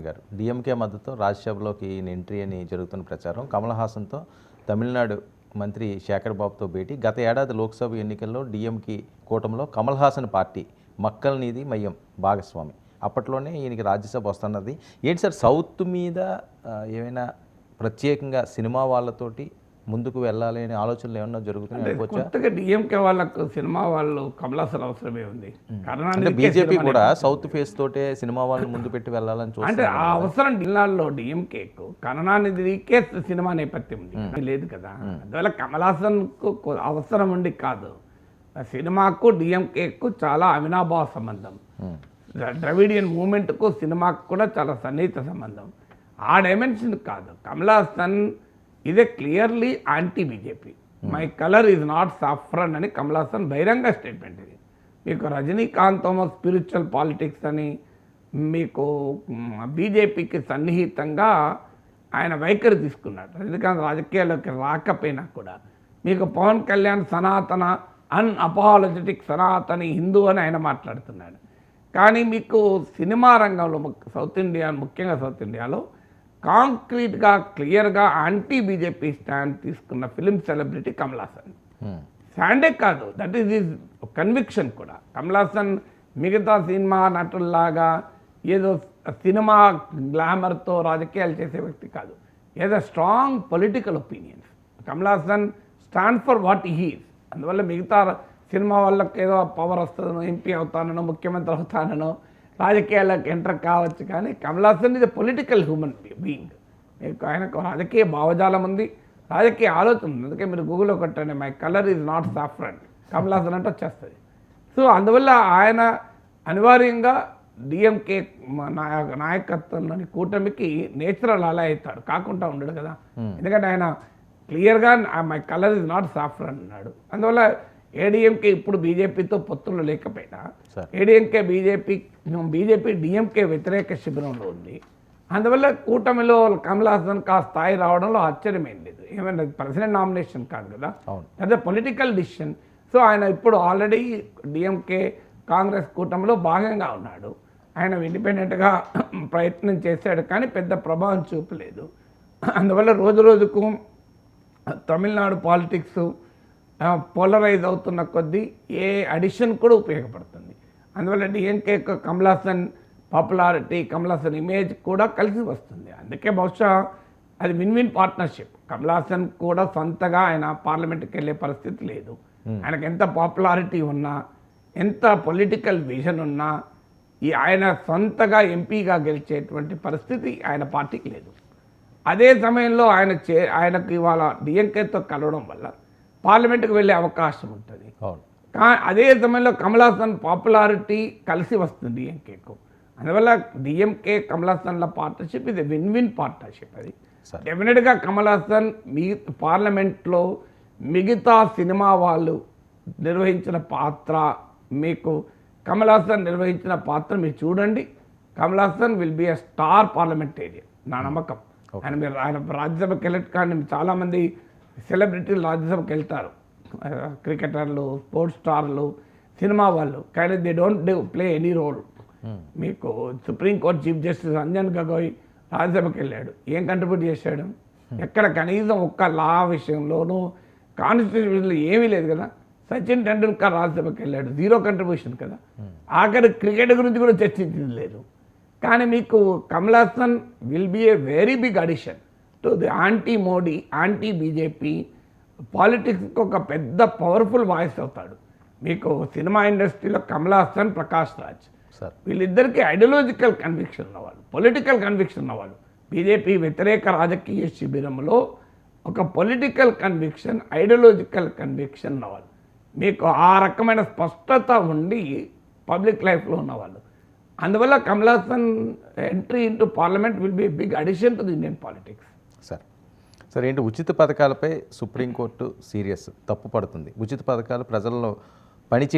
గారు, డీఎంకే మద్దతుతో రాజ్యసభలోకి ఈయన ఎంట్రీ అని జరుగుతున్న ప్రచారం, కమల్ హాసన్తో తమిళనాడు మంత్రి శేఖర్ బాబుతో భేటీ, గత ఏడాది లోక్సభ ఎన్నికల్లో డీఎంకే కూటమిలో కమల్ హాసన్ పార్టీ మక్కల్ నీది మయ్యం భాగస్వామి, అప్పట్లోనే ఈయనకి రాజ్యసభ వస్తున్నది. ఏంటి సార్ సౌత్ మీద ఏమైనా ప్రత్యేకంగా సినిమా వాళ్ళతోటి ముందుకు వెళ్ళాలి అనే ఆలోచనలు ఏమన్నా జరుగుతున్నాయి? కొత్తగా డిఎంకే వాళ్ళకు సినిమా వాళ్ళు కమలాసన్ అవసరమే ఉంది. అంటే బీజేపీ కూడా సౌత్ ఫేస్ తోటే సినిమా వాళ్ళని ముందు పెట్టి వెళ్ళాలని చూస్తే అంటే ఆ అవసరం జిల్లాల్లో డిఎంకేకు కరుణానిధికే సినిమా నేపథ్యం ఉంది లేదు కదా. అందువల్ల కమలాసన్కు అవసరం ఉండి కాదు, సినిమాకు డిఎంకేకు చాలా అవినాభావ సంబంధం. ద్రవిడియన్ మూమెంట్కు సినిమాకు కూడా చాలా సన్నిహిత సంబంధం. ఆ డైమెన్షన్ కాదు. కమలాసన్ ఇదే clearly anti BJP. My colour is not saffron అని కమలాసన్ బహిరంగ స్టేట్మెంట్. ఇది మీకు రజనీకాంత్ స్పిరిచువల్ పాలిటిక్స్ అని మీకు బీజేపీకి సన్నిహితంగా ఆయన వైఖరి తీసుకున్నాడు. రజనీకాంత్ రాజకీయాల్లోకి రాకపోయినా కూడా మీకు పవన్ కళ్యాణ్ సనాతన అన్అపాలజెటిక్ సనాతని హిందూ అని ఆయన మాట్లాడుతున్నాడు. కానీ మీకు సినిమా రంగంలో సౌత్ ఇండియా, ముఖ్యంగా సౌత్ ఇండియాలో కాంక్రీట్గా క్లియర్గా యాంటీ బీజేపీ స్టాండ్ తీసుకున్న ఫిలిం సెలబ్రిటీ కమల్ హాసన్. స్టాండే కాదు, దట్ ఈస్ ఈజ్ కన్విక్షన్ కూడా. కమల్ హాసన్ మిగతా సినిమా నటుల్లాగా ఏదో సినిమా గ్లామర్తో రాజకీయాలు చేసే వ్యక్తి కాదు. ఏదో strong political opinions. Kamal Haasan stand for what he's. అందువల్ల మిగతా సినిమా వాళ్ళకి ఏదో పవర్ వస్తుందనో, ఎంపీ అవుతానో, ముఖ్యమంత్రి అవుతానో, రాజకీయాలకు ఎంటర్ కావచ్చు. కానీ కమల్ హాసన్ ఇది పొలిటికల్ హ్యూమన్ బీయింగ్. మీకు ఆయనకు రాజకీయ భావజాలం ఉంది, రాజకీయ ఆలోచన ఉంది. అందుకే మీరు గూగుల్లో కొట్టండి my colour is not saffron Kamal Haasan అంటే వచ్చేస్తుంది. సో అందువల్ల ఆయన అనివార్యంగా డిఎంకే నాయకత్వంలోని కూటమికి నేచురల్ అలా అవుతాడు, కాకుండా ఉండడు కదా. ఎందుకంటే ఆయన క్లియర్గా my colour is not saffron అన్నాడు. అందువల్ల ఏడీఎంకే ఇప్పుడు బీజేపీతో పొత్తులు లేకపోయినా ఏడీఎంకే బీజేపీ డిఎంకే వ్యతిరేక శిబిరంలో ఉంది. అందువల్ల కూటమిలో కమల్ హాసన్కి ఆ స్థాయి రావడంలో ఆశ్చర్యమేం లేదు. ఏమైనా ప్రెసిడెంట్ నామినేషన్ కాదు కదా, అదే పొలిటికల్ డిసిషన్. సో ఆయన ఇప్పుడు ఆల్రెడీ డిఎంకే కాంగ్రెస్ కూటమిలో భాగంగా ఉన్నాడు. ఆయన ఇండిపెండెంట్గా ప్రయత్నం చేశాడు కానీ పెద్ద ప్రభావం చూపలేదు. అందువల్ల రోజు రోజుకు తమిళనాడు పాలిటిక్స్ పోలరైజ్ అవుతున్న కొద్దీ ఏ అడిషన్ కూడా ఉపయోగపడుతుంది. అందువల్ల DMK Kamal Haasan popularity, Kamal Haasan image కూడా కలిసి వస్తుంది. అందుకే బహుశా అది win win partnership. Kamal Haasan కూడా సొంతగా ఆయన పార్లమెంట్కి వెళ్ళే పరిస్థితి లేదు. ఆయనకు ఎంత పాపులారిటీ ఉన్నా, ఎంత పొలిటికల్ విజన్ ఉన్నా, ఆయన సొంతగా ఎంపీగా గెలిచేటువంటి పరిస్థితి ఆయన పార్టీకి లేదు. అదే సమయంలో ఆయనకు ఇవాళ డిఎంకేతో కలవడం వల్ల పార్లమెంట్కి వెళ్ళే అవకాశం ఉంటుంది. అదే సమయంలో కమల్ హాసన్ పాపులారిటీ కలిసి వస్తుంది డిఎంకేకు. అందువల్ల డిఎంకే కమల్ హాసన్ల పార్ట్నర్షిప్ ఇది విన్ విన్ పార్ట్నర్షిప్. అది డెఫినెట్గా కమల్ హాసన్ పార్లమెంట్లో మిగతా సినిమా వాళ్ళు నిర్వహించిన పాత్ర, మీకు కమల్ హాసన్ నిర్వహించిన పాత్ర మీరు చూడండి. Kamal Haasan will be a star parliamentarian నా నమ్మకం. ఆయన రాజ్యసభకి వెళ్ళట. కానీ చాలామంది సెలబ్రిటీలు రాజ్యసభకి వెళ్తారు, క్రికెటర్లు, స్పోర్ట్స్ స్టార్లు, సినిమా వాళ్ళు, కానీ they don't play any role. మీకు supreme court chief justice Ranjan Gogoi రాజ్యసభకి వెళ్ళాడు, ఏం కంట్రిబ్యూట్ చేశాడు? ఎక్కడ కనీసం ఒక్క లా విషయంలోనూ కాన్స్టిట్యూషన్లో ఏమీ లేదు కదా. సచిన్ టెండూల్కర్ రాజ్యసభకి వెళ్ళాడు, జీరో కంట్రిబ్యూషన్ కదా. ఆఖరి క్రికెట్ గురించి కూడా చర్చించింది లేదు. కానీ మీకు Kamal Haasan will be a very big addition to the anti Modi, anti BJP పాలిటిక్స్కి ఒక పెద్ద పవర్ఫుల్ వాయిస్ అవుతాడు. మీకు సినిమా ఇండస్ట్రీలో కమల్ హాసన్, ప్రకాష్ రాజ్ వీళ్ళిద్దరికీ ఐడియాలజికల్ కన్విక్షన్ ఉన్నవాళ్ళు, పొలిటికల్ కన్విక్షన్ ఉన్నవాళ్ళు. బీజేపీ వ్యతిరేక రాజకీయ శిబిరంలో ఒక పొలిటికల్ కన్విక్షన్, ఐడియాలజికల్ కన్విక్షన్ ఉన్నవాళ్ళు. మీకు ఆ రకమైన స్పష్టత ఉండి పబ్లిక్ లైఫ్లో ఉన్నవాళ్ళు. అందువల్ల Kamal Haasan entry into parliament will be big addition to the Indian politics. Sir ఏంటి ఉచిత పథకాలపై సుప్రీంకోర్టు సీరియస్ తప్పు పడుతుంది. ఉచిత పథకాలు ప్రజల్లో పనిచే